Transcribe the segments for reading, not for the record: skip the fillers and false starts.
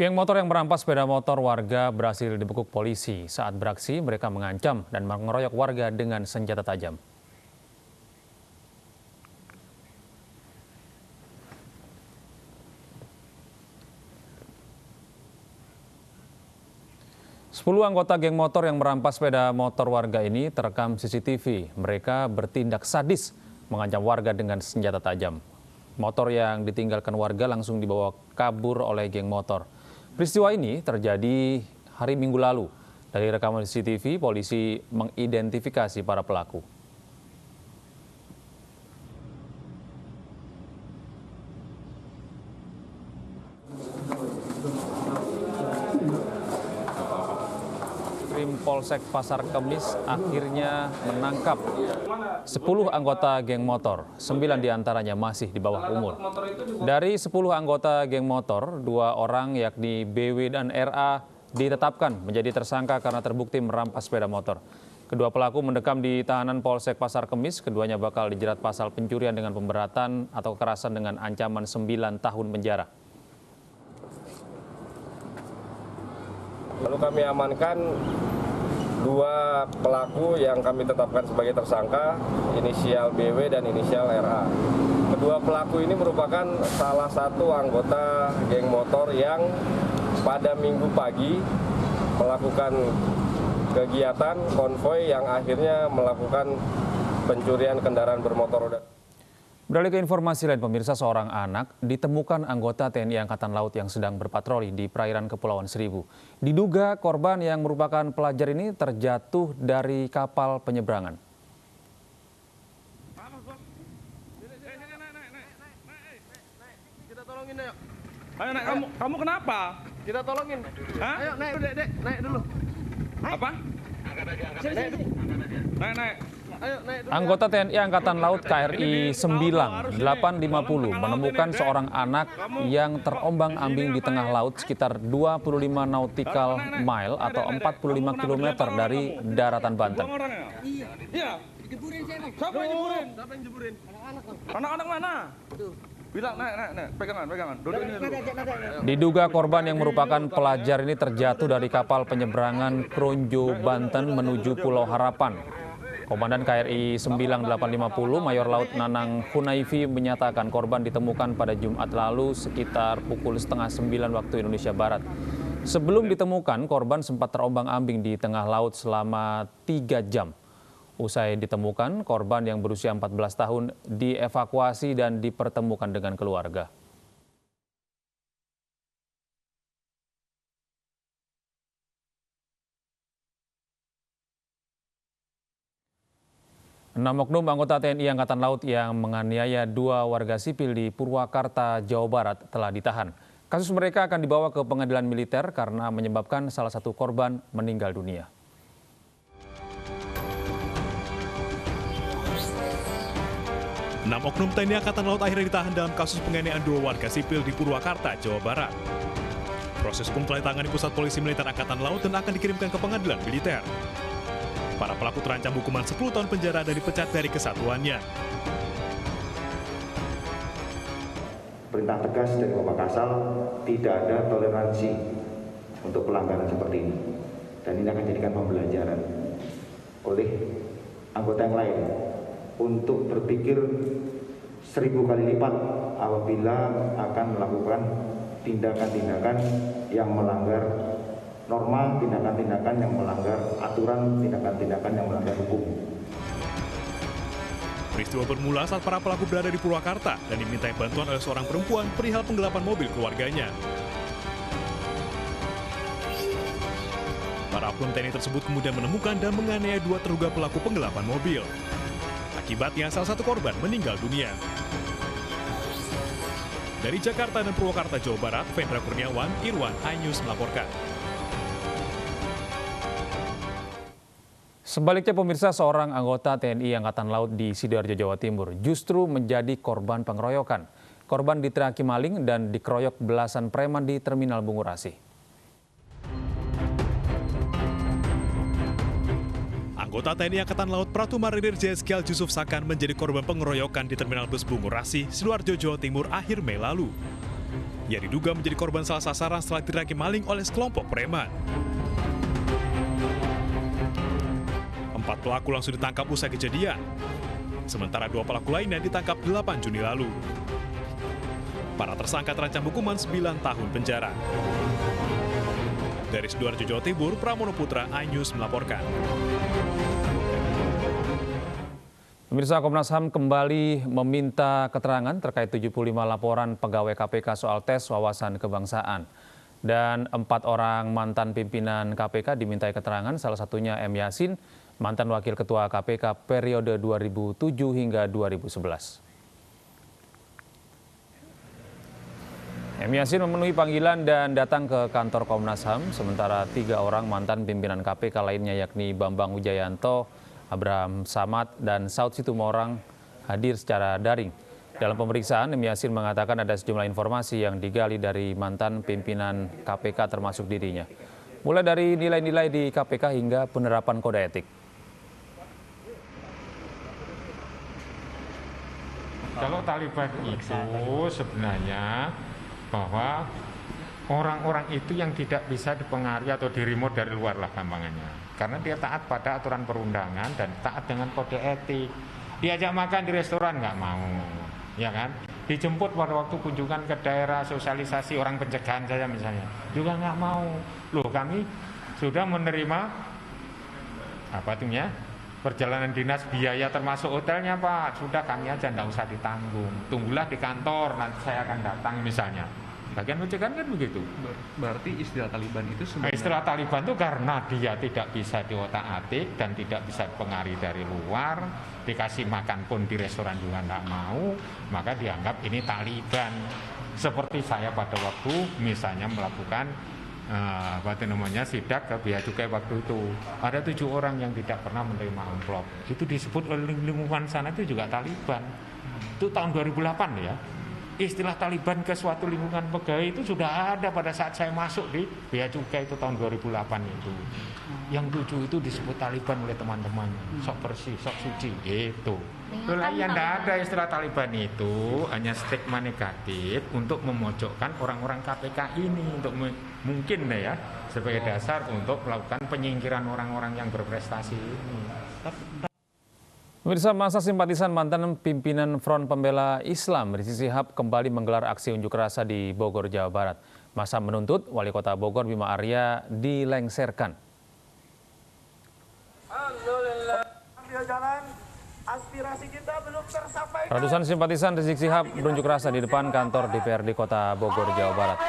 Geng motor yang merampas sepeda motor warga berhasil dibekuk polisi. Saat beraksi, mereka mengancam dan mengeroyok warga dengan senjata tajam. Sepuluh anggota geng motor yang merampas sepeda motor warga ini terekam CCTV. Mereka bertindak sadis, mengancam warga dengan senjata tajam. Motor yang ditinggalkan warga langsung dibawa kabur oleh geng motor. Peristiwa ini terjadi hari Minggu lalu. Dari rekaman CCTV, polisi mengidentifikasi para pelaku. Polsek Pasar Kemis akhirnya menangkap 10 anggota geng motor, 9 diantaranya masih di bawah umur. Dari 10 anggota geng motor, 2 orang yakni BW dan RA ditetapkan menjadi tersangka karena terbukti merampas sepeda motor. Kedua pelaku mendekam di tahanan Polsek Pasar Kemis, keduanya bakal dijerat pasal pencurian dengan pemberatan atau kekerasan dengan ancaman 9 tahun penjara. Lalu kami amankan 2 pelaku yang kami tetapkan sebagai tersangka, inisial BW dan inisial RA. Kedua pelaku ini merupakan salah satu anggota geng motor yang pada Minggu pagi melakukan kegiatan konvoi yang akhirnya melakukan pencurian kendaraan bermotor roda. Beralih ke informasi lain, pemirsa, seorang anak ditemukan anggota TNI Angkatan Laut yang sedang berpatroli di perairan Kepulauan Seribu. Diduga korban yang merupakan pelajar ini terjatuh dari kapal penyeberangan. Kita tolongin ayo. Ayo naik, kamu kenapa? Kita tolongin. Hah? Ayo naik dulu, Dek. Naik dulu. Apa? Naik. Anggota TNI Angkatan Laut KRI 9850 menemukan seorang anak yang terombang-ambing di tengah laut sekitar 25 nautical mile atau 45 km dari daratan Banten. Iya. Siapa yang jeburin? Anak-anak mana? Bilang naik. Pegangan. Duduk ini dulu. Diduga korban yang merupakan pelajar ini terjatuh dari kapal penyeberangan Kronjo, Banten menuju Pulau Harapan. Komandan KRI 9850 Mayor Laut Nanang Hunaifi menyatakan korban ditemukan pada Jumat lalu sekitar pukul 8:30 waktu Indonesia Barat. Sebelum ditemukan, korban sempat terombang-ambing di tengah laut selama 3 jam. Usai ditemukan, korban yang berusia 14 tahun dievakuasi dan dipertemukan dengan keluarga. Enam oknum anggota TNI Angkatan Laut yang menganiaya 2 warga sipil di Purwakarta, Jawa Barat telah ditahan. Kasus mereka akan dibawa ke pengadilan militer karena menyebabkan salah satu korban meninggal dunia. Enam oknum TNI Angkatan Laut akhirnya ditahan dalam kasus penganiayaan 2 warga sipil di Purwakarta, Jawa Barat. Proses hukum telah ditangani Pusat Polisi Militer Angkatan Laut dan akan dikirimkan ke pengadilan militer. Para pelaku terancam hukuman 10 tahun penjara dan dipecat dari kesatuannya. Perintah tegas dari Bapak Kasal, tidak ada toleransi untuk pelanggaran seperti ini. Dan ini akan dijadikan pembelajaran oleh anggota yang lain untuk berpikir 1000 kali lipat apabila akan melakukan tindakan-tindakan yang melanggar norma, tindakan-tindakan yang melanggar aturan, tindakan-tindakan yang melanggar hukum. Peristiwa bermula saat para pelaku berada di Purwakarta dan dimintai bantuan oleh seorang perempuan perihal penggelapan mobil keluarganya. Para oknum TNI tersebut kemudian menemukan dan menganiaya 2 terduga pelaku penggelapan mobil. Akibatnya salah satu korban meninggal dunia. Dari Jakarta dan Purwakarta, Jawa Barat, Vendra Kurniawan, Irwan, iNews melaporkan. Sebaliknya, pemirsa, seorang anggota TNI Angkatan Laut di Sidoarjo, Jawa Timur justru menjadi korban pengeroyokan. Korban diteriaki maling dan dikeroyok belasan preman di Terminal Bungurasi. Anggota TNI Angkatan Laut Pratu Marinir JSKL Yusuf Sakan menjadi korban pengeroyokan di Terminal Bus Bungurasi, Sidoarjo, Jawa Timur akhir Mei lalu. Ia diduga menjadi korban salah sasaran setelah diraki maling oleh sekelompok preman. 4 pelaku langsung ditangkap usai kejadian. Sementara 2 pelaku lainnya ditangkap 8 Juni lalu. Para tersangka terancam hukuman 9 tahun penjara. Dari Sidoarjo, Jawa Timur, Pramono Putra, iNews melaporkan. Pemirsa, Komnas HAM kembali meminta keterangan terkait 75 laporan pegawai KPK soal tes wawasan kebangsaan. Dan 4 orang mantan pimpinan KPK dimintai keterangan, salah satunya M. Yasin, mantan Wakil Ketua KPK periode 2007 hingga 2011. M. Yasin memenuhi panggilan dan datang ke kantor Komnas HAM, sementara 3 orang mantan pimpinan KPK lainnya yakni Bambang Wijayanto, Abraham Samad, dan Saud Situmorang hadir secara daring. Dalam pemeriksaan, M. Yasin mengatakan ada sejumlah informasi yang digali dari mantan pimpinan KPK termasuk dirinya. Mulai dari nilai-nilai di KPK hingga penerapan kode etik. Kalau Taliban itu sebenarnya bahwa orang-orang itu yang tidak bisa dipengaruhi atau di-remote dari luar lah gampangannya. Karena dia taat pada aturan perundangan dan taat dengan kode etik. Diajak makan di restoran nggak mau, ya kan? Dijemput pada waktu kunjungan ke daerah, sosialisasi orang pencegahan saja misalnya, juga nggak mau. Loh, kami sudah menerima apa tuhnya? Perjalanan dinas, biaya termasuk hotelnya Pak, sudah kami aja nggak usah ditanggung. Tunggulah di kantor, nanti saya akan datang misalnya. Bagian pencegahan kan begitu. Berarti istilah Taliban itu sebenarnya... Istilah Taliban itu karena dia tidak bisa diotak-atik dan tidak bisa dipengaruhi dari luar, dikasih makan pun di restoran juga nggak mau, maka dianggap ini Taliban. Seperti saya pada waktu misalnya melakukan sidak ke Bea Cukai waktu itu, ada 7 orang yang tidak pernah menerima amplop. Itu disebut oleh lingkungan sana itu juga Taliban. Itu tahun 2008 ya. Istilah Taliban ke suatu lingkungan pegawai itu sudah ada pada saat saya masuk di Bea Cukai itu tahun 2008 itu. Yang 7 itu disebut Taliban oleh teman-teman. Sok bersih, sok suci gitu. Yang tidak ada istilah Taliban itu hanya stigma negatif untuk memojokkan orang-orang KPK ini, untuk mungkin ya sebagai dasar untuk melakukan penyingkiran orang-orang yang berprestasi ini. Pemirsa, masa simpatisan mantan pimpinan Front Pembela Islam Rizik Syihab kembali menggelar aksi unjuk rasa di Bogor, Jawa Barat. Masa menuntut Wali Kota Bogor Bima Arya dilengserkan. Alhamdulillah, ambil jalan, aspirasi kita belum tersampaikan. Ratusan simpatisan Rizik Syihab berunjuk rasa di depan kantor DPRD Kota Bogor, Jawa Barat.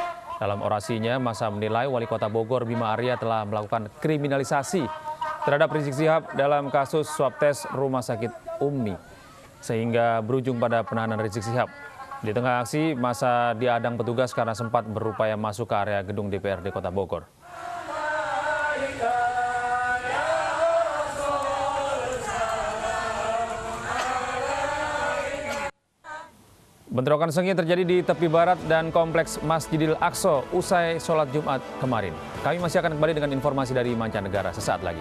Dalam orasinya, masa menilai Wali Kota Bogor Bima Arya telah melakukan kriminalisasi terhadap Rizik Syihab dalam kasus swab tes Rumah Sakit Ummi, sehingga berujung pada penahanan Rizik Syihab. Di tengah aksi, masa diadang petugas karena sempat berupaya masuk ke area gedung DPRD Kota Bogor. Bentrokan sengit terjadi di tepi barat dan kompleks Masjidil Aqsa usai sholat Jumat kemarin. Kami masih akan kembali dengan informasi dari mancanegara sesaat lagi.